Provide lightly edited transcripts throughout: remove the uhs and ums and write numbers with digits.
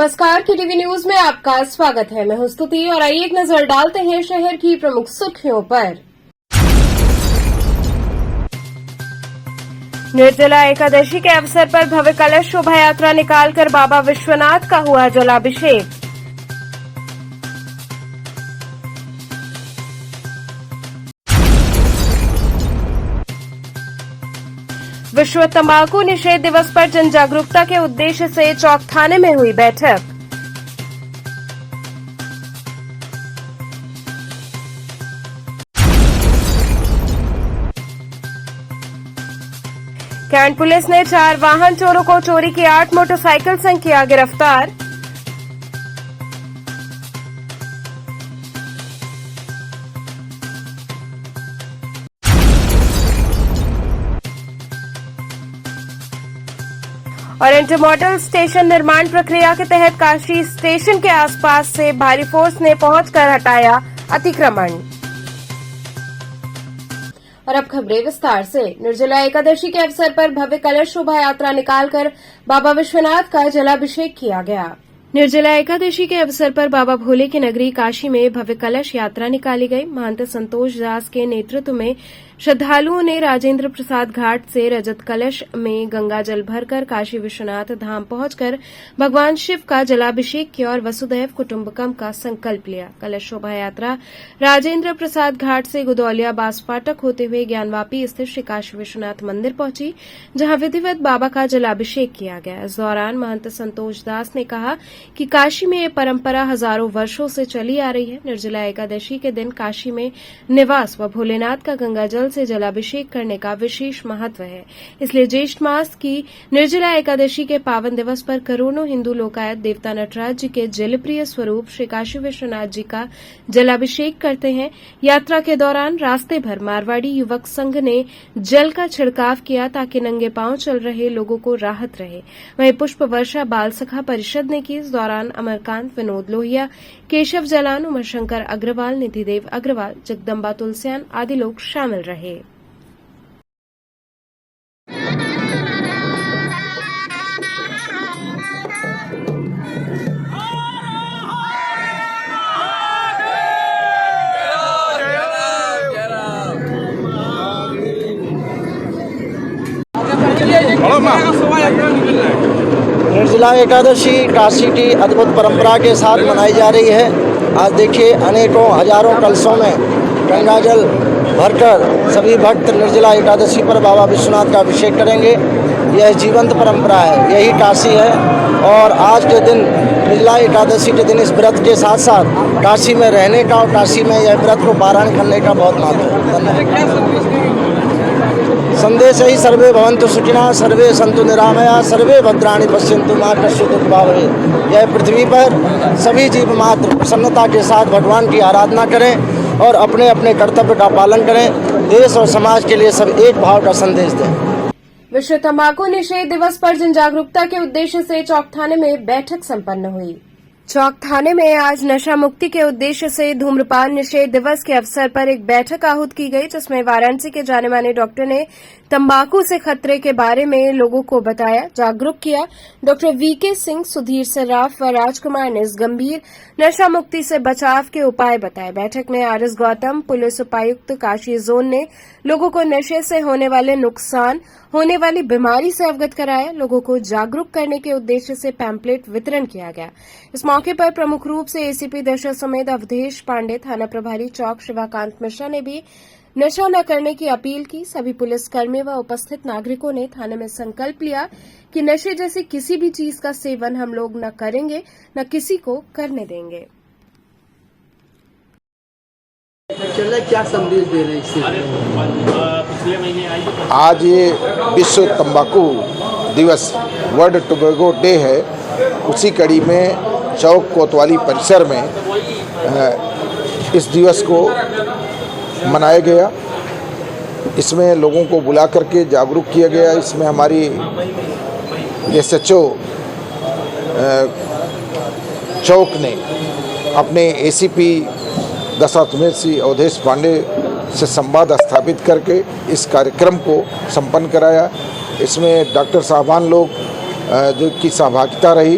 नमस्कार, KTV news में आपका स्वागत है। मैं हूं स्तुति और आइए एक नजर डालते हैं शहर की प्रमुख सुर्खियों पर। निर्जला एकादशी के अवसर पर भव्य कलश शोभा यात्रा निकालकर बाबा विश्वनाथ का हुआ जलाभिषेक। विश्व तंबाकू निषेध दिवस पर जन जागरूकता के उद्देश्य से चौक थाने में हुई बैठक। कैंट पुलिस ने 4 वाहन चोरों को चोरी की 8 मोटरसाइकिल संग किया गिरफ्तार। और इंटरमॉडल स्टेशन निर्माण प्रक्रिया के तहत काशी स्टेशन के आसपास से भारी फोर्स ने पहुंचकर हटाया अतिक्रमण। और अब खबरें विस्तार से। निर्जला एकादशी के अवसर पर भव्य कलश शोभा यात्रा निकालकर बाबा विश्वनाथ का जलाभिषेक किया गया। निर्जला एकादशी के अवसर पर बाबा भोले की नगरी काशी में भव्य कलश यात्रा निकाली गई। महंत संतोष दास के नेतृत्व में श्रद्धालुओं ने राजेंद्र प्रसाद घाट से रजत कलश में गंगा जल भरकर काशी विश्वनाथ धाम पहुंचकर भगवान शिव का जलाभिषेक किया और वसुदैव कुटुंबकम का संकल्प लिया। कलश शोभा यात्रा राजेंद्र प्रसाद घाट से गुदौलिया बास फाटक होते हुए ज्ञानवापी स्थित श्री काशी विश्वनाथ मंदिर पहुंची, जहां विधिवत बाबा का जलाभिषेक किया गया। इस दौरान महंत संतोष दास ने कहा कि काशी में ये परंपरा हजारों वर्षों से चली आ रही है। निर्जला एकादशी के दिन काशी में निवास व भोलेनाथ का गंगा जल से जलाभिषेक करने का विशेष महत्व है। इसलिए ज्येष्ठ मास की निर्जला एकादशी के पावन दिवस पर करोड़ों हिंदू लोकायत देवता नटराज जी के जलप्रिय स्वरूप श्री काशी विश्वनाथ जी का जलाभिषेक करते हैं। यात्रा के दौरान रास्ते भर मारवाड़ी युवक संघ ने जल का छिड़काव किया ताकि नंगे पांव चल रहे लोगों को राहत रहे। वहीं पुष्प वर्षा बाल सखा परिषद ने की। इस दौरान अमरकांत, विनोद लोहिया, केशव जलान, उमाशंकर अग्रवाल, निधिदेव अग्रवाल, जगदम्बा तुलसियान आदि लोग शामिल रहे। निर्जला एकादशी काशी की अद्भुत परंपरा के साथ मनाई जा रही है। आज देखिए अनेकों हजारों कलशों में गंगा जल भरकर सभी भक्त निर्जला एकादशी पर बाबा विश्वनाथ का अभिषेक करेंगे। यह जीवंत परंपरा है, यही काशी है। और आज के दिन निर्जला एकादशी के दिन इस व्रत के साथ साथ काशी में रहने का और काशी में यह व्रत को पारण करने का बहुत महत्व है। संदेश ही सर्वे भवन्तु सुखिनः, सर्वे सन्तु निरामया, सर्वे भद्राणि पश्यन्तु मा कश्चित् दुःखं भवेत्। यह पृथ्वी पर सभी जीव मात्र प्रसन्नता के साथ भगवान की आराधना करें और अपने अपने कर्तव्य का पालन करें। देश और समाज के लिए सब एक भाव का संदेश दें। विश्व तंबाकू निषेध दिवस पर जन जागरूकता के उद्देश्य से चौक थाने में बैठक संपन्न हुई। चौक थाने में आज नशा मुक्ति के उद्देश्य से धूम्रपान निषेध दिवस के अवसर पर एक बैठक आहूत की गई, जिसमें वाराणसी के जाने माने डॉक्टर ने तंबाकू से खतरे के बारे में लोगों को बताया, जागरूक किया। डॉक्टर वीके सिंह, सुधीर सर्राफ व राजकुमार ने इस गंभीर नशा मुक्ति से बचाव के उपाय बताए। बैठक में आरएस गौतम, पुलिस उपायुक्त काशी जोन ने लोगों को नशे से होने वाले नुकसान, होने वाली बीमारी से अवगत कराया। लोगों को जागरूक करने के उद्देश्य से पैम्पलेट वितरण किया गया। इस मौके पर प्रमुख रूप से एसीपी दशा समेत अवधेश पांडे, थाना प्रभारी चौक शिवाकांत मिश्रा ने भी नशा न करने की अपील की। सभी पुलिसकर्मी व उपस्थित नागरिकों ने थाने में संकल्प लिया कि नशे जैसी किसी भी चीज का सेवन हम लोग न करेंगे, न किसी को करने देंगे। क्या संदेश दे रहे हैं? आज ये विश्व तंबाकू दिवस, वर्ल्ड टोबैको डे है। उसी कड़ी में चौक कोतवाली परिसर में इस दिवस को मनाया गया। इसमें लोगों को बुला करके जागरूक किया गया। इसमें हमारी एसएचओ चौक ने अपने एसीपी दशाश्वमेध सिंह अवधेश पांडे से संवाद स्थापित करके इस कार्यक्रम को संपन्न कराया। इसमें डॉक्टर साहबान लोग जो की सहभागिता रही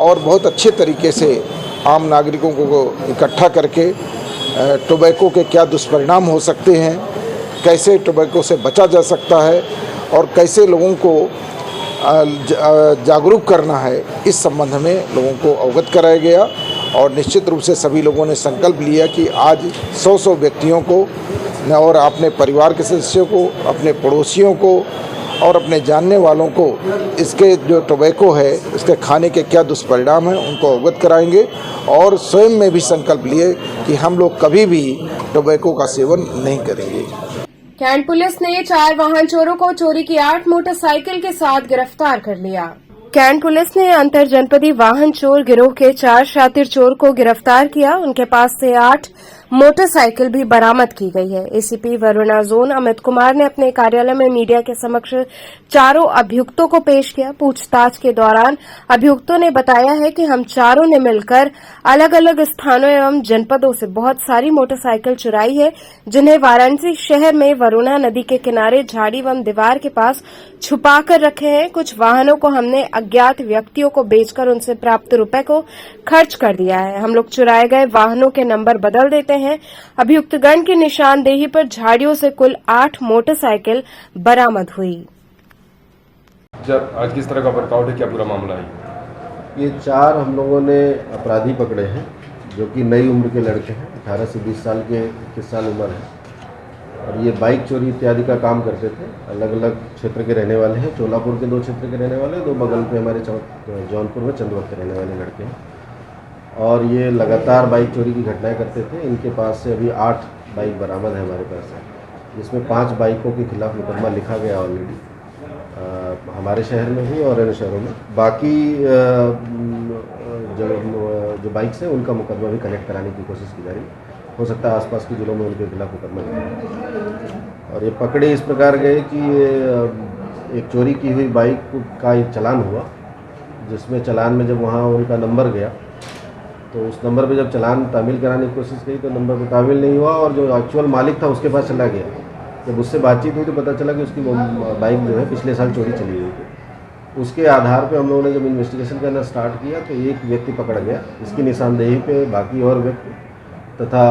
और बहुत अच्छे तरीके से आम नागरिकों को इकट्ठा करके टोबैको के क्या दुष्परिणाम हो सकते हैं, कैसे टोबैको से बचा जा सकता है और कैसे लोगों को जागरूक करना है, इस संबंध में लोगों को अवगत कराया गया। और निश्चित रूप से सभी लोगों ने संकल्प लिया कि आज 100 व्यक्तियों को और अपने परिवार के सदस्यों को, अपने पड़ोसियों को और अपने जानने वालों को इसके जो टोबैको है इसके खाने के क्या दुष्परिणाम हैं उनको अवगत कराएंगे और स्वयं में भी संकल्प लिए कि हम लोग कभी भी टोबैको का सेवन नहीं करेंगे। कैंट पुलिस ने 4 वाहन चोरों को चोरी की 8 मोटरसाइकिल के साथ गिरफ्तार कर लिया। कैंट पुलिस ने अंतर जनपदी वाहन चोर गिरोह के 4 शातिर चोर को गिरफ्तार किया। उनके पास से 8 मोटरसाइकिल भी बरामद की गई है। एसीपी वरुणा जोन अमित कुमार ने अपने कार्यालय में मीडिया के समक्ष चारों अभियुक्तों को पेश किया। पूछताछ के दौरान अभियुक्तों ने बताया है कि हम चारों ने मिलकर अलग अलग स्थानों एवं जनपदों से बहुत सारी मोटरसाइकिल चुराई है, जिन्हें वाराणसी शहर में वरुणा नदी के किनारे झाड़ी एवं दीवार के पास छुपा कर रखे हैं। कुछ वाहनों को हमने अज्ञात व्यक्तियों को बेचकर उनसे प्राप्त रुपए को खर्च कर दिया है। हम लोग चुराए गए वाहनों के नंबर बदल देते हैं। अभियुक्तगण की निशानदेही पर झाड़ियों से कुल 8 मोटरसाइकिल बरामद हुई। जब आज किस तरह का वर्कआउट है, क्या पूरा मामला है? ये 4 हम लोगों ने अपराधी पकड़े हैं जो कि नई उम्र के लड़के हैं, 18 से 20 साल के 21 साल उम्र है और ये बाइक चोरी इत्यादि का काम करते थे। अलग अलग क्षेत्र के रहने वाले हैं। चोलापुर के 2 क्षेत्र के रहने वाले, 2 बगल पे हमारे जौनपुर में चंदवत के रहने वाले लड़के हैं और ये लगातार बाइक चोरी की घटनाएं करते थे। इनके पास से अभी 8 बाइक बरामद है हमारे पास, जिसमें 5 बाइकों के खिलाफ मुकदमा लिखा गया ऑलरेडी हमारे शहर में भी और अन्य शहरों में। बाकी जो बाइक्स हैं उनका मुकदमा भी कलेक्ट कराने की कोशिश की जा रही है। हो सकता है आसपास के जिलों में उनके खिलाफ मुकदमा लिखा। और ये पकड़े इस प्रकार गए कि एक चोरी की हुई बाइक का एक चालान हुआ, जिसमें चालान में जब वहाँ उनका नंबर गया तो उस नंबर पे जब चालान तामील कराने की कोशिश की तो नंबर पे तामील नहीं हुआ और जो एक्चुअल मालिक था उसके पास चला गया। जब उससे बातचीत हुई तो पता चला कि उसकी बाइक जो है पिछले साल चोरी चली हुई थी। उसके आधार पे हम लोगों ने जब इन्वेस्टिगेशन करना स्टार्ट किया तो एक व्यक्ति पकड़ गया। इसकी निशानदेही पे बाकी और व्यक्ति तथा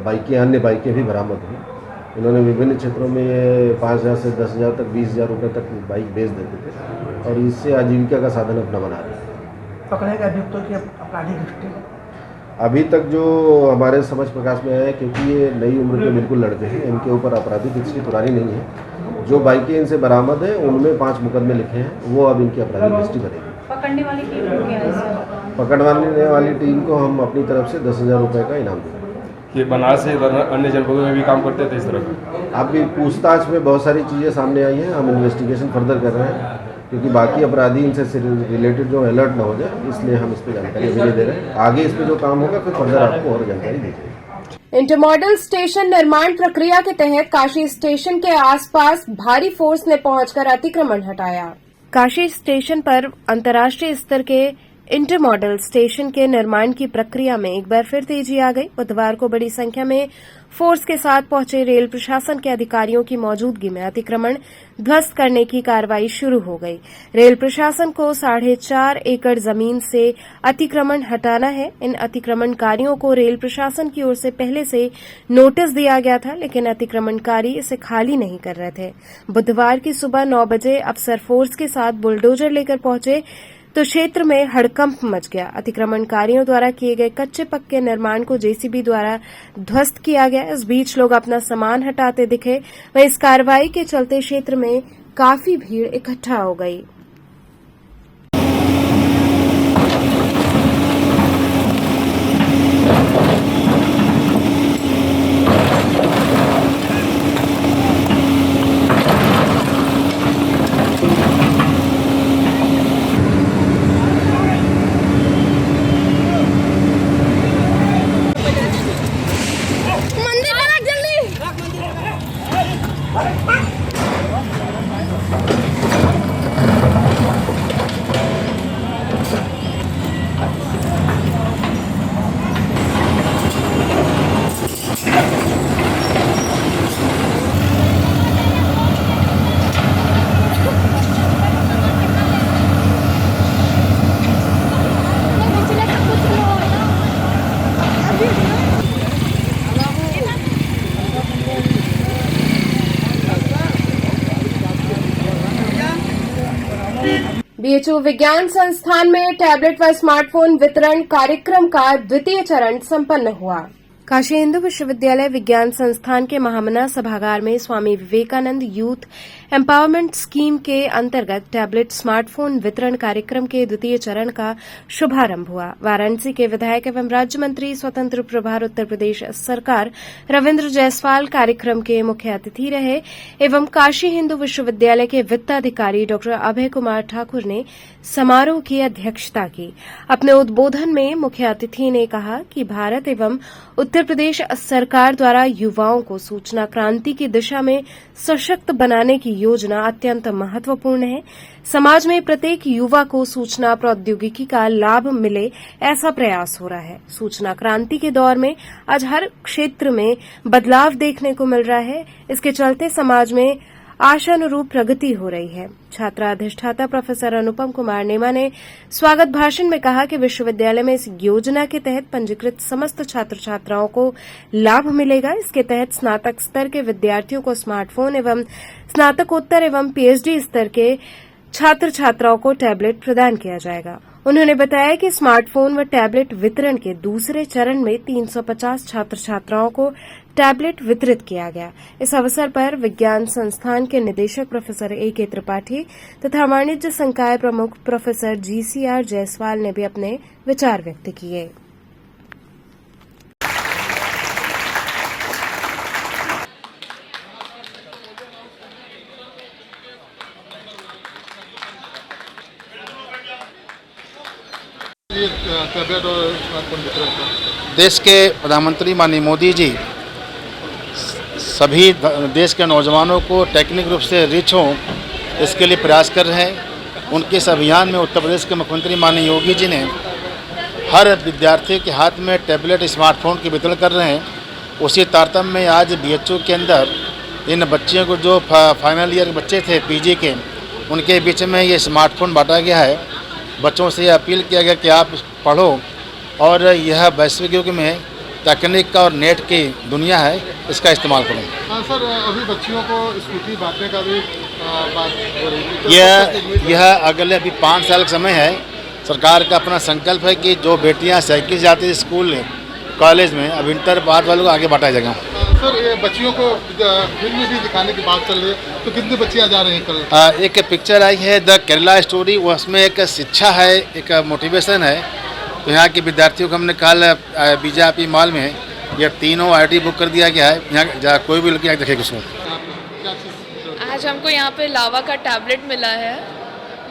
बाइकें, अन्य बाइकें भी बरामद हुई। इन्होंने विभिन्न क्षेत्रों में ये 5,000 से 10,000 तक 20,000 रुपये तक बाइक बेच देते थे और इससे आजीविका का साधन अपना बना रहे थे। पकड़े गए अभियुक्तों की आपराधिक दृष्टि अभी तक जो हमारे समझ प्रकाश में है, क्योंकि ये नई उम्र के बिल्कुल लड़के हैं, इनके ऊपर आपराधिक दृष्टि पुरानी नहीं है। जो बाइकें इनसे बरामद है उनमें 5 मुकदमे लिखे हैं, वो अब इनकी आपराधिक दृष्टि करेगी। पकड़ने वाली टीम को क्या है सर? पकड़वाने वाली टीम को हम अपनी तरफ से 10,000 रुपये का इनाम देंगे। ये बनारस से अन्य जनपदों में भी काम करते थे इस तरह का? अभी पूछताछ में बहुत सारी चीज़ें सामने आई हैं। हम इन्वेस्टिगेशन फर्दर कर रहे हैं क्योंकि बाकी अपराधी इनसे रिलेटेड जो अलर्ट ना हो जाए, इसलिए हम इस पर जानकारी अभी नहीं दे रहे हैं। आगे इस पर जो काम होगा फिर फर्दर आपको और जानकारी दी जाएगी। इंटरमॉडल स्टेशन निर्माण प्रक्रिया के तहत काशी स्टेशन के आसपास भारी फोर्स ने पहुंचकर अतिक्रमण हटाया। काशी स्टेशन पर अंतर्राष्ट्रीय स्तर के इंटरमॉडल स्टेशन के निर्माण की प्रक्रिया में एक बार फिर तेजी आ गई। बुधवार को बड़ी संख्या में फोर्स के साथ पहुंचे रेल प्रशासन के अधिकारियों की मौजूदगी में अतिक्रमण ध्वस्त करने की कार्रवाई शुरू हो गई। रेल प्रशासन को 4.5 एकड़ जमीन से अतिक्रमण हटाना है। इन अतिक्रमणकारियों को रेल प्रशासन की ओर से पहले से नोटिस दिया गया था, लेकिन अतिक्रमणकारी इसे खाली नहीं कर रहे थे। बुधवार की सुबह 9 बजे अफसर फोर्स के साथ बुलडोजर लेकर पहुंचे तो क्षेत्र में हड़कंप मच गया। अतिक्रमणकारियों द्वारा किए गए कच्चे पक्के निर्माण को जेसीबी द्वारा ध्वस्त किया गया। इस बीच लोग अपना सामान हटाते दिखे। वहीं इस कार्रवाई के चलते क्षेत्र में काफी भीड़ इकट्ठा हो गई। बीएचयू विज्ञान संस्थान में टैबलेट व स्मार्टफोन वितरण कार्यक्रम का द्वितीय चरण संपन्न हुआ। काशी हिंदू विश्वविद्यालय विज्ञान संस्थान के महामना सभागार में Swami Vivekananda youth empowerment scheme के अंतर्गत टैबलेट स्मार्टफोन वितरण कार्यक्रम के द्वितीय चरण का शुभारंभ हुआ। वाराणसी के विधायक एवं राज्य मंत्री स्वतंत्र प्रभार उत्तर प्रदेश सरकार रविन्द्र जायसवाल कार्यक्रम के मुख्य अतिथि रहे एवं काशी हिंदू विश्वविद्यालय के वित्ताधिकारी डॉ अभय कुमार ठाकुर ने समारोह की अध्यक्षता की। अपने उद्बोधन में मुख्य अतिथि ने कहा कि भारत एवं उत्तर प्रदेश सरकार द्वारा युवाओं को सूचना क्रांति की दिशा में सशक्त बनाने की योजना अत्यंत महत्वपूर्ण है। समाज में प्रत्येक युवा को सूचना प्रौद्योगिकी का लाभ मिले, ऐसा प्रयास हो रहा है। सूचना क्रांति के दौर में आज हर क्षेत्र में बदलाव देखने को मिल रहा है। इसके चलते समाज में आशानुरूप प्रगति हो रही है। छात्रा अधिष्ठाता प्रोफेसर अनुपम कुमार नेमा ने स्वागत भाषण में कहा कि विश्वविद्यालय में इस योजना के तहत पंजीकृत समस्त छात्र छात्राओं को लाभ मिलेगा। इसके तहत स्नातक स्तर के विद्यार्थियों को स्मार्टफोन एवं स्नातकोत्तर एवं पीएचडी स्तर के छात्र छात्राओं को टैबलेट प्रदान किया जाएगा। उन्होंने बताया कि स्मार्टफोन व टैबलेट वितरण के दूसरे चरण में 350 छात्र छात्राओं को टैबलेट वितरित किया गया। इस अवसर पर विज्ञान संस्थान के निदेशक प्रोफेसर A.K. त्रिपाठी तथा वाणिज्य संकाय प्रमुख प्रोफेसर GCR जायसवाल ने भी अपने विचार व्यक्त किए। देश के प्रधानमंत्री माननीय मोदी जी सभी देश के नौजवानों को टेक्निक रूप से रिच हों, इसके लिए प्रयास कर रहे हैं। उनके इस अभियान में उत्तर प्रदेश के मुख्यमंत्री माननीय योगी जी ने हर विद्यार्थी के हाथ में टैबलेट स्मार्टफोन की वितरण कर रहे हैं। उसी तारतम्य में आज बीएचयू के अंदर इन बच्चियों को जो फाइनल ईयर के बच्चे थे पीजी के, उनके बीच में ये स्मार्टफोन बांटा गया है। बच्चों से अपील किया गया कि आप पढ़ो और यह वैश्विक युग में तकनीक का और नेट की दुनिया है, इसका इस्तेमाल करो। हाँ सर, अभी बच्चियों को स्कूटी बांटने का भी बात हो रही है। यह अगले अभी 5 साल का समय है। सरकार का अपना संकल्प है कि जो बेटियां साइकिल से जाती है स्कूल कॉलेज में, अब इंटर बाद वालों को आगे बांटा जाएगा। सर, ये बच्चियों को फिल्म में भी दिखाने की बात चल रही है, तो कितनी बच्चियां जा रही हैं कल? एक पिक्चर आई है द केरला स्टोरी, उसमें एक शिक्षा है, एक मोटिवेशन है। तो यहाँ के विद्यार्थियों को हमने कल बीजेपी मॉल में ये तीनों आईडी बुक कर दिया गया है। यहाँ कोई भी लड़की देखेगी उसको। आज हमको यहाँ पे लावा का टैबलेट मिला है,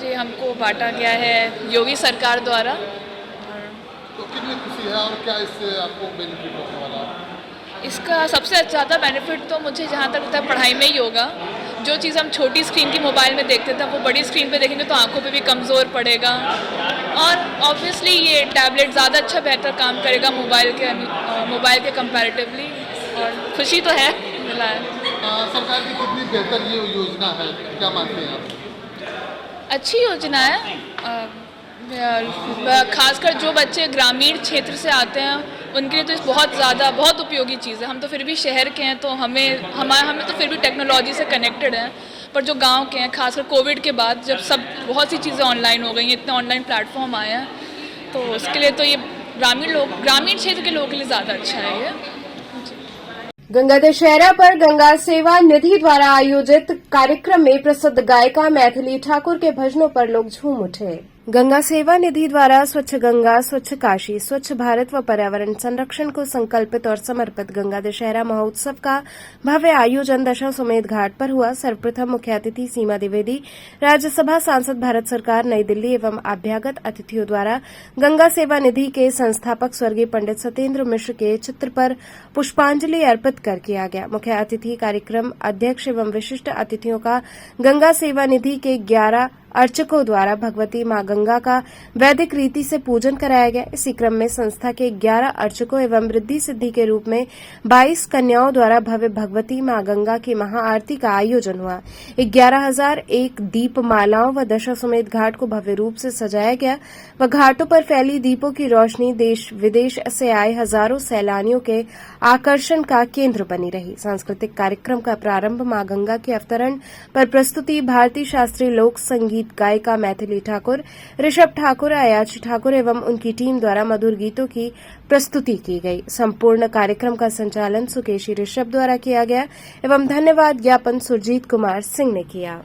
जी हमको बांटा गया है योगी सरकार द्वारा। तो कितनी खुशी है और क्या इससे आपको बेनिफिट होने वाला है? इसका सबसे ज़्यादा बेनिफिट तो मुझे जहाँ तक लगता है पढ़ाई में ही होगा। जो चीज़ हम छोटी स्क्रीन की मोबाइल में देखते थे वो बड़ी स्क्रीन पे देखेंगे तो आंखों पे भी कमज़ोर पड़ेगा। और ऑब्वियसली ये टैबलेट ज़्यादा अच्छा बेहतर काम करेगा मोबाइल के कंपैरेटिवली, और खुशी तो है मिला है। सरकार की कितनी बेहतर ये योजना है, क्या मानते हैं आप? अच्छी योजना है। खासकर जो बच्चे ग्रामीण क्षेत्र से आते हैं उनके लिए तो इस बहुत उपयोगी चीज़ है। हम तो फिर भी शहर के हैं तो हमें तो फिर भी टेक्नोलॉजी से कनेक्टेड हैं, पर जो गांव के हैं, खासकर कोविड के बाद जब सब बहुत सी चीज़ें ऑनलाइन हो गई हैं, इतने ऑनलाइन प्लेटफॉर्म आए हैं, तो उसके लिए तो ये ग्रामीण क्षेत्र के लोगों के लिए ज़्यादा अच्छा है ये। गंगा दशहरा पर गंगा सेवा निधि द्वारा आयोजित कार्यक्रम में प्रसिद्ध गायिका मैथिली ठाकुर के भजनों पर लोग झूम उठे। गंगा सेवा निधि द्वारा स्वच्छ गंगा, स्वच्छ काशी, स्वच्छ भारत व पर्यावरण संरक्षण को संकल्पित और समर्पित गंगा दशहरा महोत्सव का भव्य आयोजन दशाश्वमेध घाट पर हुआ। सर्वप्रथम मुख्य अतिथि सीमा द्विवेदी, राज्यसभा सांसद, भारत सरकार, नई दिल्ली एवं अभ्यागत अतिथियों द्वारा गंगा सेवा निधि के संस्थापक स्वर्गीय पंडित सत्येंद्र मिश्र के चित्र पर पुष्पांजलि अर्पित कर किया गया। मुख्य अतिथि कार्यक्रम अध्यक्ष एवं विशिष्ट अतिथियों का गंगा सेवा निधि के 11 अर्चकों द्वारा भगवती मां गंगा का वैदिक रीति से पूजन कराया गया। इसी क्रम में संस्था के 11 अर्चकों एवं वृद्धि सिद्धि के रूप में 22 कन्याओं द्वारा भव्य भगवती मां गंगा की महाआरती का आयोजन हुआ। 11,001 दीप मालाओं व दशाश्वमेध घाट को भव्य रूप से सजाया गया व घाटों पर फैली दीपों की रोशनी देश विदेश से आए हजारों सैलानियों के आकर्षण का केंद्र बनी रही। सांस्कृतिक कार्यक्रम का प्रारंभ मां गंगा के अवतरण पर प्रस्तुति, भारतीय शास्त्रीय लोक संगीत गीत गायिका मैथिली ठाकुर, ऋषभ ठाकुर, अयाची ठाकुर एवं उनकी टीम द्वारा मधुर गीतों की प्रस्तुति की गई। संपूर्ण कार्यक्रम का संचालन सुकेशी ऋषभ द्वारा किया गया एवं धन्यवाद ज्ञापन सुरजीत कुमार सिंह ने किया।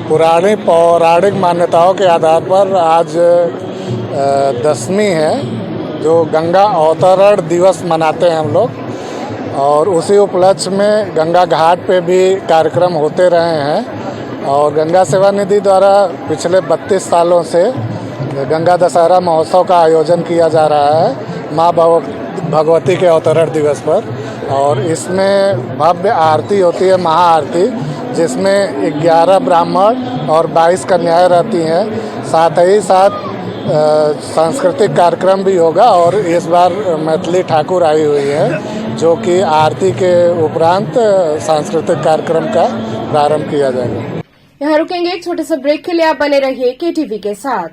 पुरानी पौराणिक मान्यताओं के आधार पर आज दशमी है, जो गंगा अवतरण दिवस मनाते हैं हम लोग, और उसी उपलक्ष्य में गंगा घाट पे भी कार्यक्रम होते रहे हैं। और गंगा सेवा निधि द्वारा पिछले 32 सालों से गंगा दशहरा महोत्सव का आयोजन किया जा रहा है माँ भगवती के अवतरण दिवस पर। और इसमें भव्य आरती होती है, महाआरती, जिसमें 11 ब्राह्मण और 22 कन्याएं रहती हैं। साथ ही साथ सांस्कृतिक कार्यक्रम भी होगा और इस बार मैथिली ठाकुर आई हुई है, जो कि आरती के उपरांत सांस्कृतिक कार्यक्रम का प्रारंभ किया जाएगा। यहाँ रुकेंगे एक छोटे से ब्रेक के लिए, आप बने रहिए केटीवी के साथ।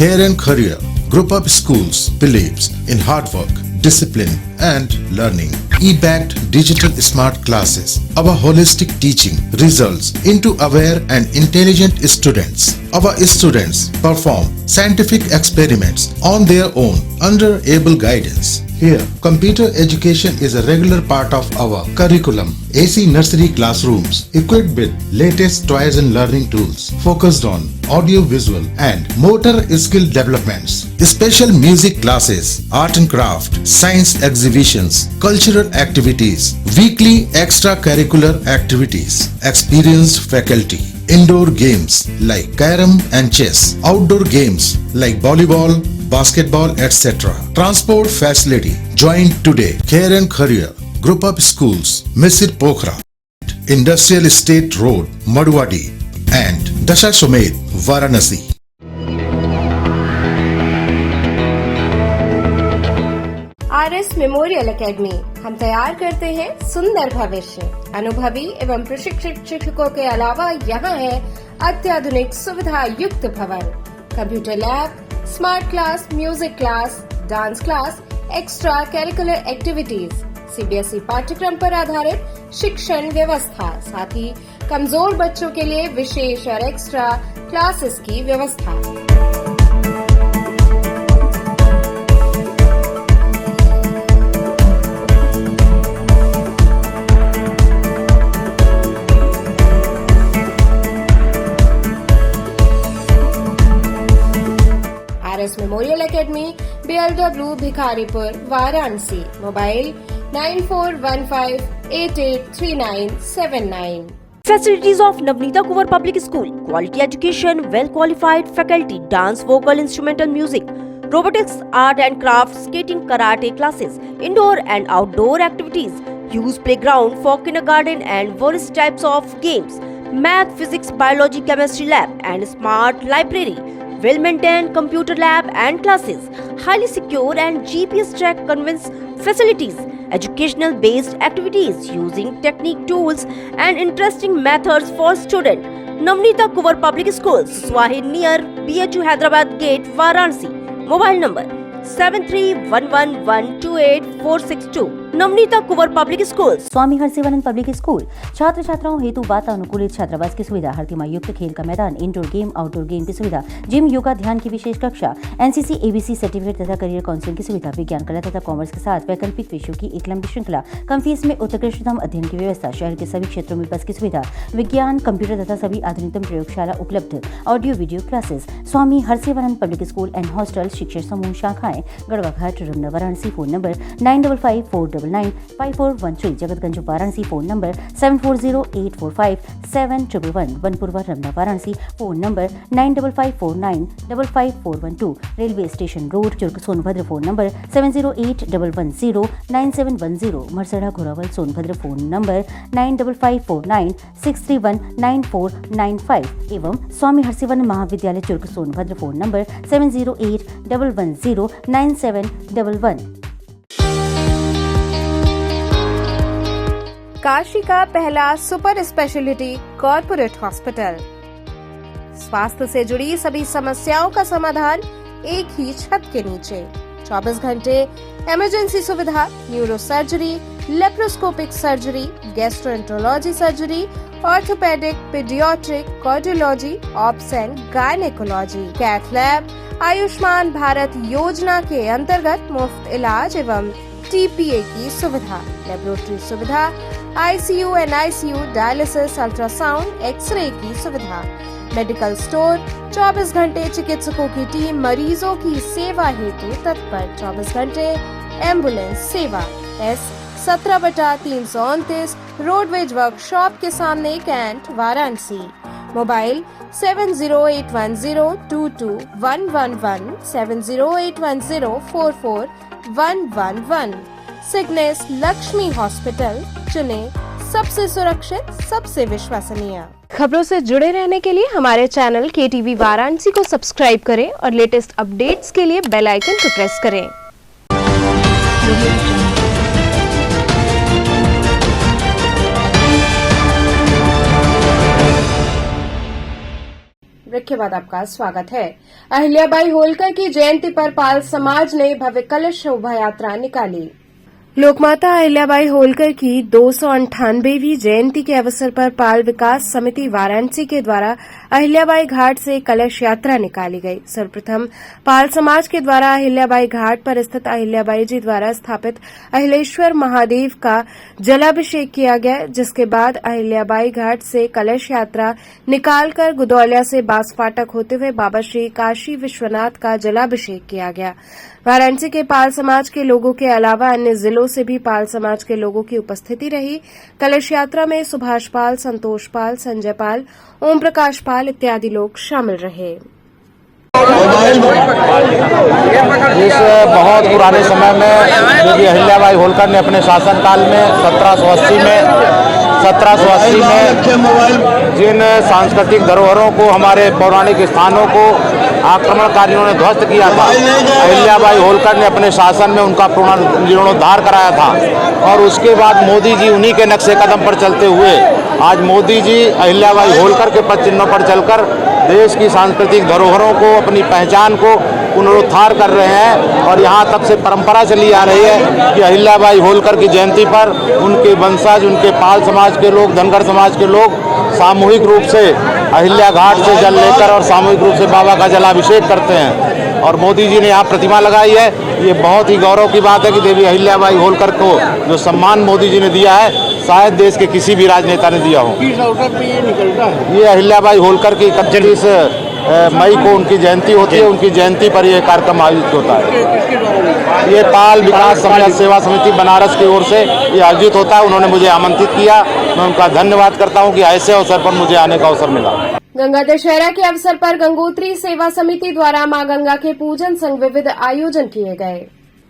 Karen Career Group of Schools believes in hard work, discipline and learning. E-backed digital smart classes. Our holistic teaching results into aware and intelligent students. Our students perform scientific experiments on their own under able guidance. Here, computer education is a regular part of our curriculum. AC nursery classrooms equipped with latest toys and learning tools focused on audio visual and motor skill developments. Special music classes, art and craft, science exhibitions, cultural activities, weekly extracurricular activities, experienced faculty. Indoor games like carom and chess, outdoor games like volleyball, basketball, etc. Transport facility. Join today. Care and Career Group of Schools, Misir Pokhara, Industrial Estate Road, Madwadi, and Dashasomed, Varanasi. RS memorial academy, हम तैयार करते हैं सुंदर भविष्य। अनुभवी एवं प्रशिक्षित शिक्षकों के अलावा यहाँ है अत्याधुनिक सुविधा युक्त भवन, computer lab, smart class, music class, dance class, extra curricular activities, CBSE पाठ्यक्रम पर आधारित शिक्षण व्यवस्था, साथ ही कमजोर बच्चों के लिए विशेष और एक्स्ट्रा क्लासेस की व्यवस्था। RS memorial academy, BLW Bhikharipur, Varanasi. Mobile 9415883979। Facilities of Navneeta Kuvar Public School: quality education, well-qualified faculty, dance, vocal, instrumental music, robotics, art and craft, skating, karate classes, indoor and outdoor activities, use playground for kindergarten and various types of games, math, physics, biology, chemistry lab, and smart library. Well-maintained computer lab and classes, highly secure and GPS track conveyance facilities, educational based activities using technique tools and interesting methods for students. Navneeta Kuvar Public Schools, Swahi near BHU Hyderabad Gate, Varanasi. Mobile number 7311128462. Navneeta Kunwar public school, Swami Harsivanand public school. छात्र छात्राओं हेतु वातानुकूलित छात्रावास की सुविधा, हर तिमाही युक्त खेल का मैदान, इंडोर गेम, आउटडोर गेम की सुविधा, जिम, योगा, ध्यान की विशेष कक्षा, एनसीसी, एबीसी सर्टिफिकेट तथा करियर काउंसलिंग की सुविधा, विज्ञान, कला तथा कॉमर्स के साथ वैकल्पिक विषयों की एक लंबी श्रृंखला, कम फीस में उत्कृष्टतम अध्ययन की व्यवस्था, शहर के सभी क्षेत्रों में बस की सुविधा, विज्ञान, कंप्यूटर तथा सभी आधुनिकतम प्रयोगशाला उपलब्ध, audio video classes. Swami Harsivanand public school and hostel, शिक्षण समूह, शाखाएं Garhwa Ghat, Ramna, Varanasi. Phone number 9554 94995413, Jagatganj Varanasi phone number 7408457111, Vanpurwa Ramna Varanasi phone number 9554955412, railway station road Churk Sonbhadra phone number 7081109710, Marsara Ghorawal Sonbhadra phone number 955496319495 एवं स्वामी हरसिवन महाविद्यालय चुर्क सोनभद्र फ़ोन नंबर 7081109711। काशी का पहला सुपर स्पेशलिटी कॉर्पोरेट हॉस्पिटल, स्वास्थ्य से जुड़ी सभी समस्याओं का समाधान एक ही छत के नीचे। 24 घंटे इमरजेंसी सुविधा, neuro surgery, laparoscopic surgery, gastroenterology surgery, orthopaedic, paediatric, cardiology, obs and gynaecology, cath lab, Ayushman Bharat Yojana के अंतर्गत मुफ्त इलाज एवं टीपीए की सुविधा, लेबोरेटरी सुविधा, ICU, NICU, dialysis, ultrasound, X ray की सुविधा, मेडिकल स्टोर, 24 घंटे चिकित्सकों की टीम मरीजों की सेवा हेतु तत्पर, 24 घंटे एम्बुलेंस सेवा, S17/329 रोडवेज वर्कशॉप के सामने cantt Varanasi. Mobile 7081022111, 7081044111। Cygnus Lakshmi hospital, चुने सबसे सुरक्षित, सबसे विश्वसनीय। खबरों से जुड़े रहने के लिए हमारे चैनल KTV वाराणसी को सब्सक्राइब करें और लेटेस्ट अपडेट्स के लिए बेल आइकन को प्रेस करें। ब्रेक के बाद आपका स्वागत है। अहिल्याबाई होलकर की जयंती पर पाल समाज ने भव्य कलश शोभा यात्रा निकाली। लोकमाता अहिल्याबाई होलकर की 298वीं जयंती के अवसर पर पाल विकास समिति वाराणसी के द्वारा अहिल्याबाई घाट से कलश यात्रा निकाली गई। सर्वप्रथम पाल समाज के द्वारा अहिल्याबाई घाट पर स्थित अहिल्याबाई जी द्वारा स्थापित अहिलेश्वर महादेव का जलाभिषेक किया गया, जिसके बाद अहिल्याबाई घाट से कलश यात्रा निकालकर गुदौलिया से बांसफाटक होते हुए बाबा श्री काशी विश्वनाथ का जलाभिषेक किया गया। वाराणसी के पाल समाज के लोगों के अलावा अन्य जिलों से भी पाल समाज के लोगों की उपस्थिति रही। कलश यात्रा में सुभाष पाल, संतोष पाल, संजय पाल, ओम प्रकाश पाल इत्यादि लोग शामिल रहे। इस बहुत पुराने समय में देवी अहिल्याबाई होलकर ने अपने शासनकाल में 1780 में जिन सांस्कृतिक धरोहरों को, हमारे पौराणिक स्थानों को आक्रमणकारियों ने ध्वस्त किया था, अहिल्याबाई होलकर ने अपने शासन में उनका पुनर्जीर्णोद्धार कराया था। और उसके बाद मोदी जी उन्हीं के नक्शे कदम पर चलते हुए आज मोदी जी अहिल्याबाई होलकर के पद चिन्हों पर चलकर देश की सांस्कृतिक धरोहरों को, अपनी पहचान को पुनरुद्धार कर रहे हैं। और यहाँ तब से परंपरा चली आ रही है कि अहिल्याबाई होलकर की जयंती पर उनके वंशज, उनके पाल समाज के लोग, धनगर समाज के लोग सामूहिक रूप से अहिल्या घाट से जल लेकर और सामूहिक रूप से बाबा का जलाभिषेक करते हैं। और मोदी जी ने यहाँ प्रतिमा लगाई है। ये बहुत ही गौरव की बात है कि देवी अहिल्याबाई होलकर को जो सम्मान मोदी जी ने दिया है, शायद देश के किसी भी राजनेता ने दिया हो। किस अवसर पे ये निकलता है? ये अहिल्याबाई होलकर की 31 मई को उनकी जयंती होती है। उनकी जयंती पर यह कार्यक्रम आयोजित होता है। ये पाल विकास सेवा समिति बनारस की ओर से ये आयोजित होता है। उन्होंने मुझे आमंत्रित किया, मैं उनका धन्यवाद करता हूँ कि ऐसे अवसर पर मुझे आने का अवसर मिला। गंगा दशहरा के अवसर पर गंगोत्री सेवा समिति द्वारा मां गंगा के पूजन संग विविध आयोजन किए गए।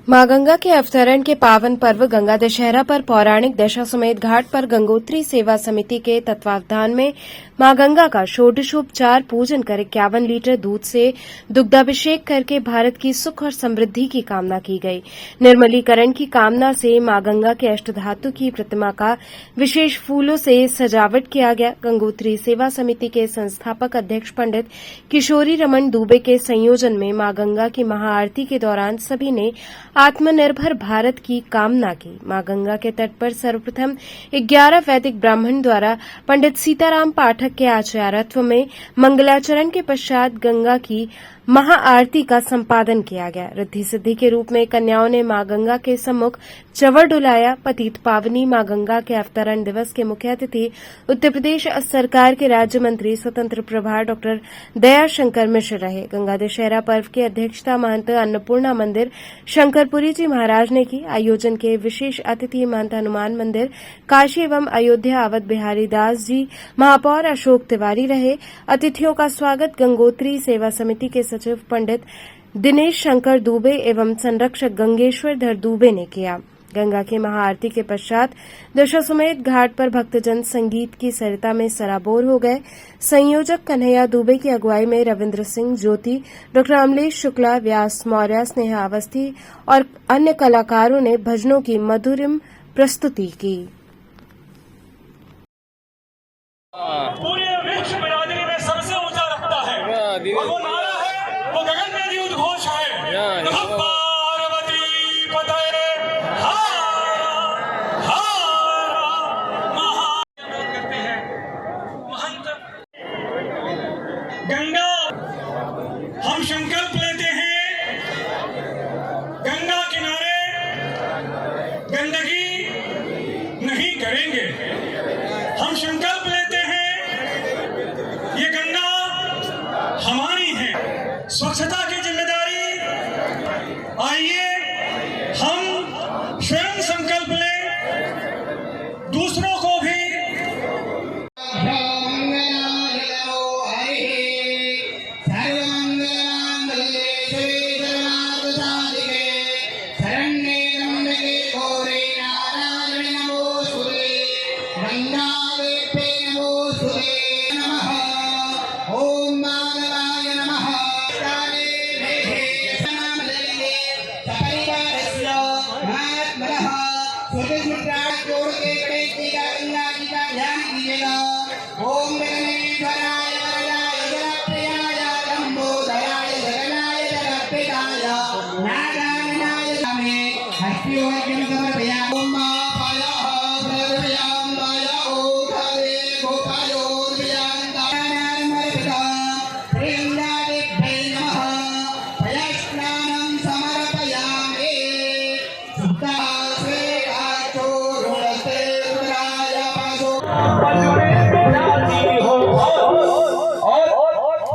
मां गंगा के अवतरण के पावन पर्व गंगा दशहरा पर पौराणिक दशाश्वमेध घाट पर गंगोत्री सेवा समिति के तत्वावधान में मां गंगा का षोडशोपचार पूजन कर 51 लीटर दूध से दुग्धाभिषेक करके भारत की सुख और समृद्धि की कामना की गई। निर्मलीकरण की कामना से मां गंगा के अष्टधातु की प्रतिमा का विशेष फूलों से सजावट किया गया। गंगोत्री सेवा समिति के संस्थापक अध्यक्ष पंडित किशोरी रमन दुबे के संयोजन में मां गंगा की महाआरती के दौरान सभी ने आत्मनिर्भर भारत की कामना की। मां गंगा के तट पर सर्वप्रथम 11 वैदिक ब्राह्मण द्वारा पंडित सीताराम पाठक के आचार्यत्व में मंगलाचरण के पश्चात गंगा की महाआरती का संपादन किया गया। रिद्धि सिद्धि के रूप में कन्याओं ने मां गंगा के सम्मुख चंवर डुलाया। पतित पावनी मां गंगा के अवतरण दिवस के मुख्य अतिथि उत्तर प्रदेश सरकार के राज्य मंत्री स्वतंत्र प्रभार डॉक्टर दयाशंकर मिश्र रहे। गंगा दशहरा पर्व की अध्यक्षता महंत अन्नपूर्णा मंदिर शंकरपुरी जी महाराज ने की। आयोजन के विशेष अतिथि महंत हनुमान मंदिर काशी एवं अयोध्या अवध बिहारी दास जी, महापौर अशोक तिवारी रहे। अतिथियों का स्वागत गंगोत्री सेवा समिति के सचिव पंडित दिनेश शंकर दुबे एवं संरक्षक गंगेश्वर धर दुबे ने किया। गंगा की महाआरती के पश्चात दशाश्वमेध घाट पर भक्तजन संगीत की सरिता में सराबोर हो गए। संयोजक कन्हैया दुबे की अगुवाई में रविन्द्र सिंह ज्योति, डॉक्टर अमलेश शुक्ला, व्यास मौर्य, स्नेहा अवस्थी और अन्य कलाकारों ने भजनों की मधुरिम प्रस्तुति की। पूरे विश्व बिरादरी में सबसे ऊंचा रखता है और वो नारा है, वो गगनभेदी उद्घोष है, पार्वती पतये करते हैं। महंत गंगा, हम संकल्प लेते हैं गंगा किनारे गंदगी नहीं करेंगे। हम संकल्प लेते हैं ये गंगा हमारी है। स्वच्छता की जिम्मेदारी, आइए हम स्वयं संकल्प लें, दूसरों को भी।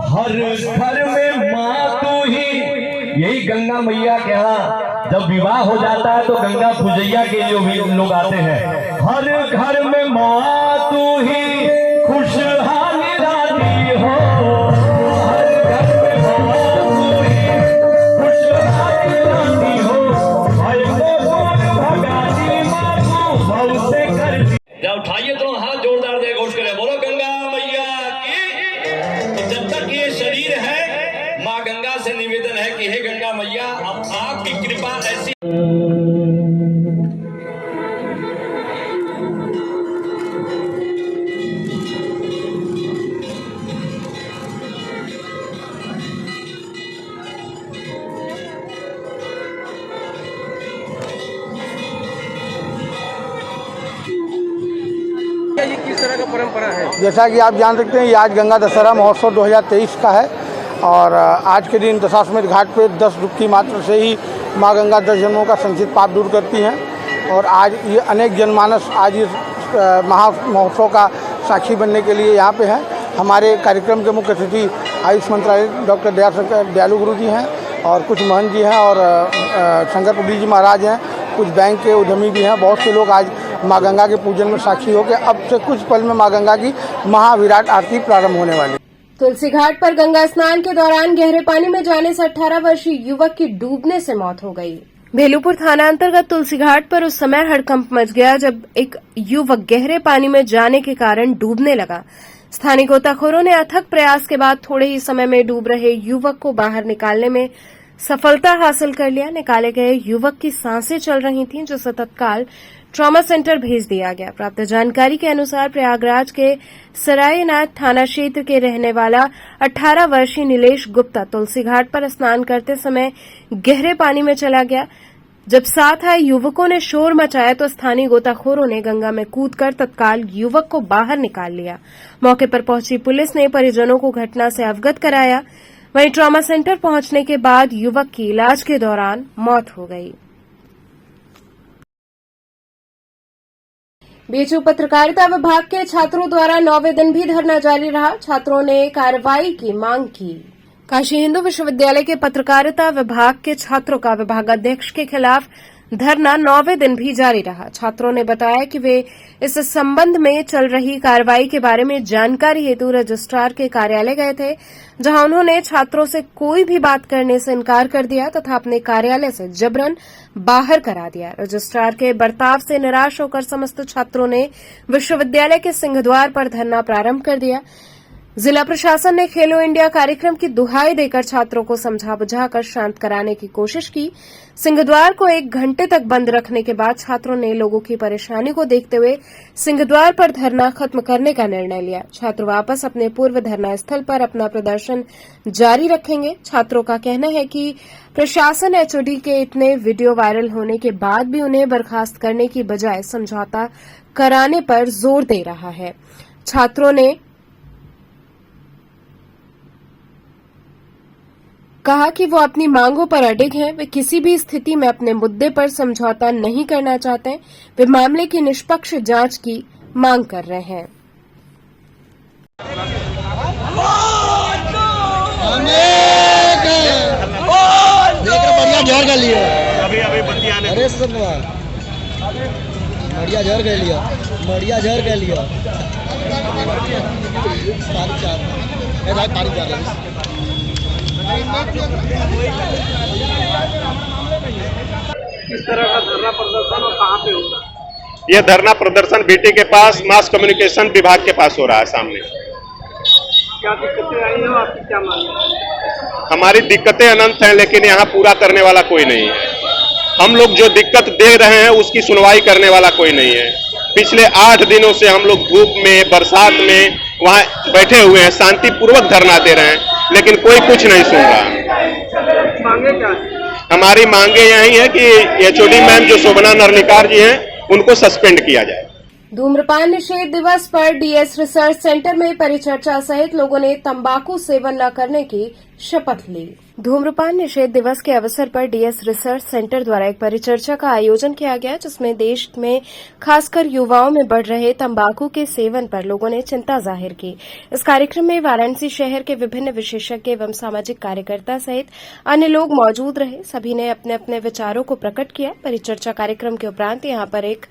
हर घर में माँ तू ही, यही गंगा मैया के यहाँ जब विवाह हो जाता है तो गंगा पूजैया के लिए भी लोग आते हैं। हर घर में माँ तू ही, खुशहाली रानी हो। हर घर में माँ तू ही, खुशहाली रानी हो। भाई भगानी माँ तू भव से कर। जब उठाइए तो हाथ जोरदार दे घोष करें, बोलो गंगा मैया की। जब तक ये शरीर है, माँ गंगा से निवेदन है कि हे गंगा मैया, अब आपकी कृपा ऐसी। ये किस तरह का परंपरा है? जैसा कि आप जान सकते हैं, ये आज गंगा दशहरा महोत्सव 2023 का है और आज के दिन दशाश्वमेध घाट पे 10 डुबकी मात्र से ही माँ गंगा 10 जन्मों का संचित पाप दूर करती हैं और आज ये अनेक जनमानस आज इस महा महोत्सव का साक्षी बनने के लिए यहाँ पे हैं। हमारे कार्यक्रम के मुख्य अतिथि आयुष मंत्रालय डॉक्टर दयालु गुरु जी हैं और कुछ महंत जी हैं और शंकरपुरी जी महाराज हैं, कुछ बैंक के उद्यमी भी हैं। बहुत से लोग आज माँ गंगा के पूजन में साक्षी होकर अब से कुछ पल में माँ गंगा की महाविराट आरती प्रारंभ होने वाली। तुलसी घाट पर गंगा स्नान के दौरान गहरे पानी में जाने से 18 वर्षीय युवक की डूबने से मौत हो गई। भेलूपुर थाना अंतर्गत तुलसी घाट पर उस समय हड़कंप मच गया जब एक युवक गहरे पानी में जाने के कारण डूबने लगा। स्थानीय गोताखोरों ने अथक प्रयास के बाद थोड़े ही समय में डूब रहे युवक को बाहर निकालने में सफलता हासिल कर लिया। निकाले गए युवक की सांसें चल रही थीं, जिसे तत्काल ट्रॉमा सेंटर भेज दिया गया। प्राप्त जानकारी के अनुसार प्रयागराज के सरायनाथ थाना क्षेत्र के रहने वाला 18 वर्षीय नीलेश गुप्ता तुलसी घाट पर स्नान करते समय गहरे पानी में चला गया। जब साथ आए युवकों ने शोर मचाया तो स्थानीय गोताखोरों ने गंगा में कूदकर तत्काल युवक को बाहर निकाल लिया। मौके पर पहुंची पुलिस ने परिजनों को घटना से अवगत कराया। वहीं ट्रॉमा सेंटर पहुंचने के बाद युवक की इलाज के दौरान मौत हो गई। बीचू पत्रकारिता विभाग के छात्रों द्वारा 9वें दिन भी धरना जारी रहा। छात्रों ने कार्रवाई की मांग की। काशी हिंदू विश्वविद्यालय के पत्रकारिता विभाग के छात्रों का विभागाध्यक्ष के खिलाफ धरना 9वें दिन भी जारी रहा। छात्रों ने बताया कि वे इस संबंध में चल रही कार्रवाई के बारे में जानकारी हेतु रजिस्ट्रार के कार्यालय गए थे, जहां उन्होंने छात्रों से कोई भी बात करने से इनकार कर दिया तथा अपने कार्यालय से जबरन बाहर करा दिया। रजिस्ट्रार के बर्ताव से निराश होकर समस्त छात्रों ने विश्वविद्यालय के सिंहद्वार पर धरना प्रारंभ कर दिया। जिला प्रशासन ने खेलो इंडिया कार्यक्रम की दुहाई देकर छात्रों को समझा बुझाकर शांत कराने की कोशिश की। सिंहद्वार को 1 घंटे तक बंद रखने के बाद छात्रों ने लोगों की परेशानी को देखते हुए सिंहद्वार पर धरना खत्म करने का निर्णय लिया। छात्र वापस अपने पूर्व धरना स्थल पर अपना प्रदर्शन जारी रखेंगे। छात्रों का कहना है कि प्रशासन एचओडी के इतने वीडियो वायरल होने के बाद भी उन्हें बर्खास्त करने की बजाय समझौता कराने पर जोर दे रहा है। छात्रों ने कहा कि वो अपनी मांगों पर अडिग हैं। वे किसी भी स्थिति में अपने मुद्दे पर समझौता नहीं करना चाहते। वे मामले की निष्पक्ष जांच की मांग कर रहे हैं। बढ़िया जोर कर लिया अभी बंदी आने अरे बढ़िया जोर कर लिया बढ़िया जोर कर लिया तारीख जा रहा किस तरह का धरना प्रदर्शन और कहाँ पे होगा? यह धरना प्रदर्शन बीटी के पास मास कम्युनिकेशन विभाग के पास हो रहा है सामने। क्या दिक्कतें आई हैं, आपकी क्या मांग है? हमारी दिक्कतें अनंत हैं, लेकिन यहाँ पूरा करने वाला कोई नहीं है। हम लोग जो दिक्कत दे रहे हैं उसकी सुनवाई करने वाला कोई नहीं है। पिछले 8 दिनों से हम लोग धूप में बरसात में वहाँ बैठे हुए हैं, शांतिपूर्वक धरना दे रहे हैं, लेकिन कोई कुछ नहीं सुन रहा। मांगे क्या है? हमारी मांगे यही है कि एचओडी मैम जो शोभना नरनिकार जी हैं उनको सस्पेंड किया जाए। धूम्रपान निषेध दिवस पर डीएस रिसर्च सेंटर में परिचर्चा सहित लोगों ने तंबाकू सेवन न करने की शपथ ली। धूम्रपान निषेध दिवस के अवसर पर डीएस रिसर्च सेंटर द्वारा एक परिचर्चा का आयोजन किया गया, जिसमें देश में खासकर युवाओं में बढ़ रहे तंबाकू के सेवन पर लोगों ने चिंता जाहिर की। इस कार्यक्रम में वाराणसी शहर के विभिन्न विशेषज्ञ एवं सामाजिक कार्यकर्ता सहित अन्य लोग मौजूद रहे। सभी ने अपने अपने विचारों को प्रकट किया। परिचर्चा कार्यक्रम के उपरांत यहां पर एक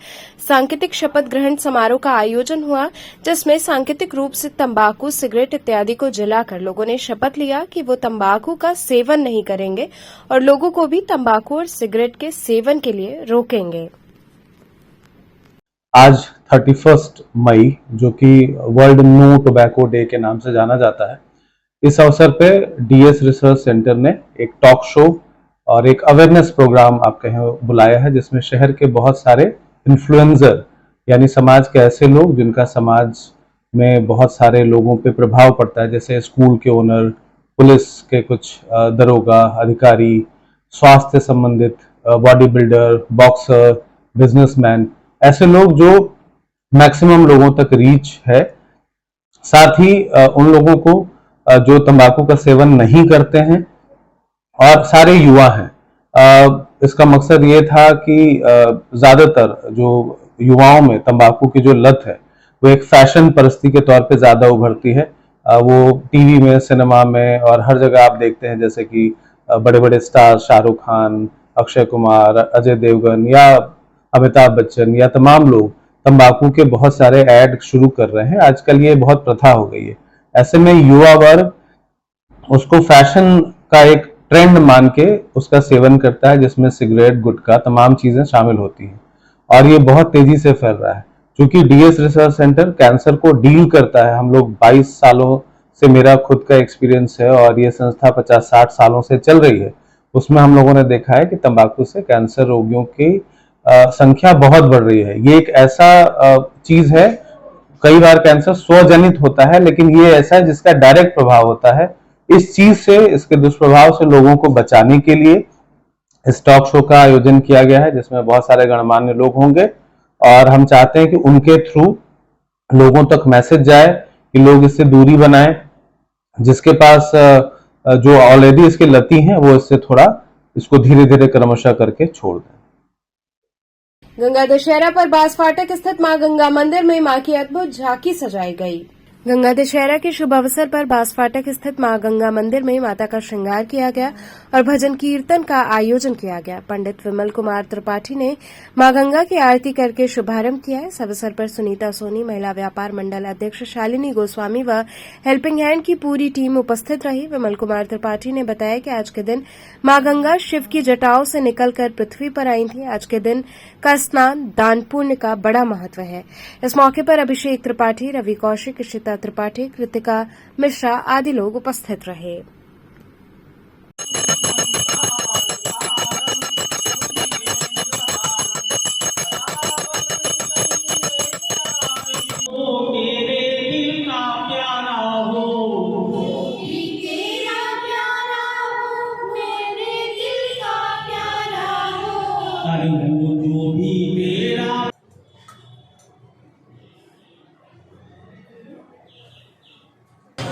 सांकेतिक शपथ ग्रहण समारोह का आयोजन हुआ, जिसमें सांकेतिक रूप से तंबाकू, सिगरेट इत्यादि को जलाकर लोगों ने शपथ लिया कि वो तंबाकू का सेवन नहीं करेंगे और लोगों को भी तंबाकू और सिगरेट के सेवन के लिए रोकेंगे। आज 31 मई जो कि वर्ल्ड नो टोबैको डे के नाम से जाना जाता है, इस अवसर पे डीएस रिसर्च सेंटर ने एक टॉक शो और एक अवेयरनेस प्रोग्राम आप कहें बुलाया है, जिसमें शहर के बहुत सारे इन्फ्लुएंसर यानी समाज के ऐसे लोग जिनका समाज में बहुत सारे लोगों पे प्रभाव पड़ता है, जैसे स्कूल के ओनर, पुलिस के कुछ दरोगा अधिकारी, स्वास्थ्य संबंधित बॉडी बिल्डर, बॉक्सर, बिजनेसमैन, ऐसे लोग जो मैक्सिमम लोगों तक रीच है। साथ ही उन लोगों को जो तंबाकू का सेवन नहीं करते हैं और सारे युवा हैं। इसका मकसद ये था कि ज्यादातर जो युवाओं में तंबाकू की जो लत है वो एक फैशन परिस्थिति के तौर पे ज्यादा उभरती है। वो टीवी में, सिनेमा में और हर जगह आप देखते हैं, जैसे कि बड़े बड़े स्टार शाहरुख खान, अक्षय कुमार, अजय देवगन या अमिताभ बच्चन या तमाम लोग तंबाकू के बहुत सारे ऐड शुरू कर रहे हैं। आजकल ये बहुत प्रथा हो गई है। ऐसे में युवा वर्ग उसको फैशन का एक ट्रेंड मान के उसका सेवन करता है, जिसमें सिगरेट, गुटखा, तमाम चीजें शामिल होती हैं और ये बहुत तेजी से फैल रहा है। क्योंकि डीएस रिसर्च सेंटर कैंसर को डील करता है, हम लोग 22 सालों से, मेरा खुद का एक्सपीरियंस है और ये संस्था 50-60 सालों से चल रही है, उसमें हम लोगों ने देखा है कि तंबाकू से कैंसर रोगियों की संख्या बहुत बढ़ रही है। ये एक ऐसा चीज है, कई बार कैंसर स्वजनित होता है, लेकिन ये ऐसा है जिसका डायरेक्ट प्रभाव होता है। इस चीज से, इसके दुष्प्रभाव से लोगों को बचाने के लिए इस टॉक शो का आयोजन किया गया है, जिसमें बहुत सारे गणमान्य लोग होंगे और हम चाहते हैं कि उनके थ्रू लोगों तक मैसेज जाए कि लोग इससे दूरी बनाएं। जिसके पास जो ऑलरेडी इसके लती हैं वो इससे थोड़ा इसको धीरे धीरे क्रमशः करके छोड़ दें। गंगा दशहरा पर बास फाटक स्थित मां गंगा मंदिर में मां की अद्भुत झांकी सजाई गई। गंगा दशहरा के शुभ अवसर पर बास फाटक स्थित मां गंगा मंदिर में माता का श्रृंगार किया गया और भजन कीर्तन का आयोजन किया गया। पंडित विमल कुमार त्रिपाठी ने मां गंगा की आरती करके शुभारंभ किया। इस अवसर पर सुनीता सोनी, महिला व्यापार मंडल अध्यक्ष शालिनी गोस्वामी व हेल्पिंग हैंड की पूरी टीम उपस्थित रही। विमल कुमार त्रिपाठी ने बताया कि आज के दिन मां गंगा शिव की जटाओं से निकलकर पृथ्वी पर आई थी। आज के दिन का स्नान दान पुण्य का बड़ा महत्व है। इस मौके पर अभिषेक त्रिपाठी, रवि कौशिक, इशिता त्रिपाठी, कृतिका मिश्रा आदि लोग उपस्थित रहे।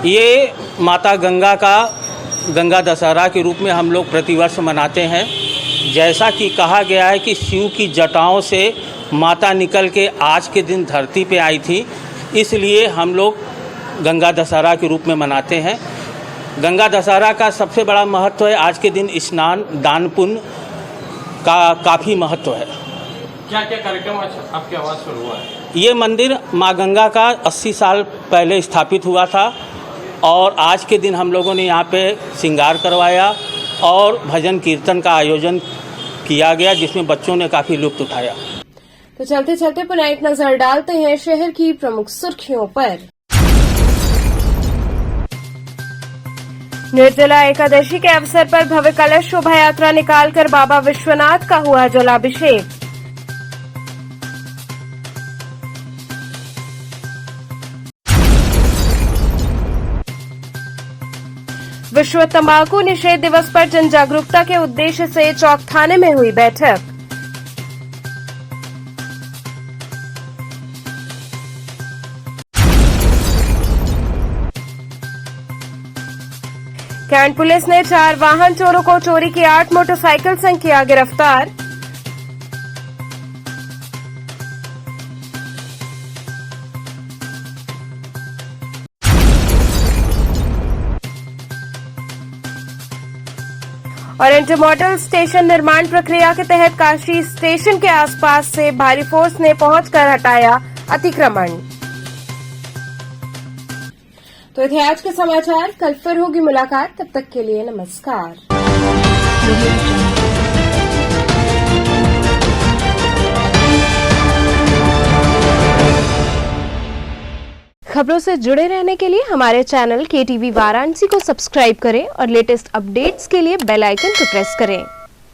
ये माता गंगा का गंगा दशहरा के रूप में हम लोग प्रतिवर्ष मनाते हैं। जैसा कि कहा गया है कि शिव की जटाओं से माता निकल के आज के दिन धरती पे आई थी, इसलिए हम लोग गंगा दशहरा के रूप में मनाते हैं। गंगा दशहरा का सबसे बड़ा महत्व है आज के दिन स्नान दान पुण्य का काफ़ी महत्व है। क्या क्या कार्यक्रम आपके आवाज़ पर हुआ है? ये मंदिर माँ गंगा का 80 साल पहले स्थापित हुआ था और आज के दिन हम लोगों ने यहाँ पे श्रृंगार करवाया और भजन कीर्तन का आयोजन किया गया, जिसमें बच्चों ने काफ़ी लुत्फ उठाया। तो चलते चलते पुनः एक नजर डालते हैं शहर की प्रमुख सुर्खियों पर। निर्जला एकादशी के अवसर पर भव्य कलश शोभा यात्रा निकालकर बाबा विश्वनाथ का हुआ जलाभिषेक। विश्व तंबाकू निषेध दिवस पर जन जागरूकता के उद्देश्य से चौक थाने में हुई बैठक। कैंट पुलिस ने 4 वाहन चोरों को चोरी की 8 मोटरसाइकिल संग किया गिरफ्तार। और इंटरमॉडल स्टेशन निर्माण प्रक्रिया के तहत काशी स्टेशन के आसपास से भारी फोर्स ने पहुंचकर हटाया अतिक्रमण। तो थे आज के समाचार। कल फिर होगी मुलाकात, तब तक के लिए नमस्कार। खबरों से जुड़े रहने के लिए हमारे चैनल KTV वाराणसी को सब्सक्राइब करें और लेटेस्ट अपडेट्स के लिए बेल आइकन को प्रेस करें।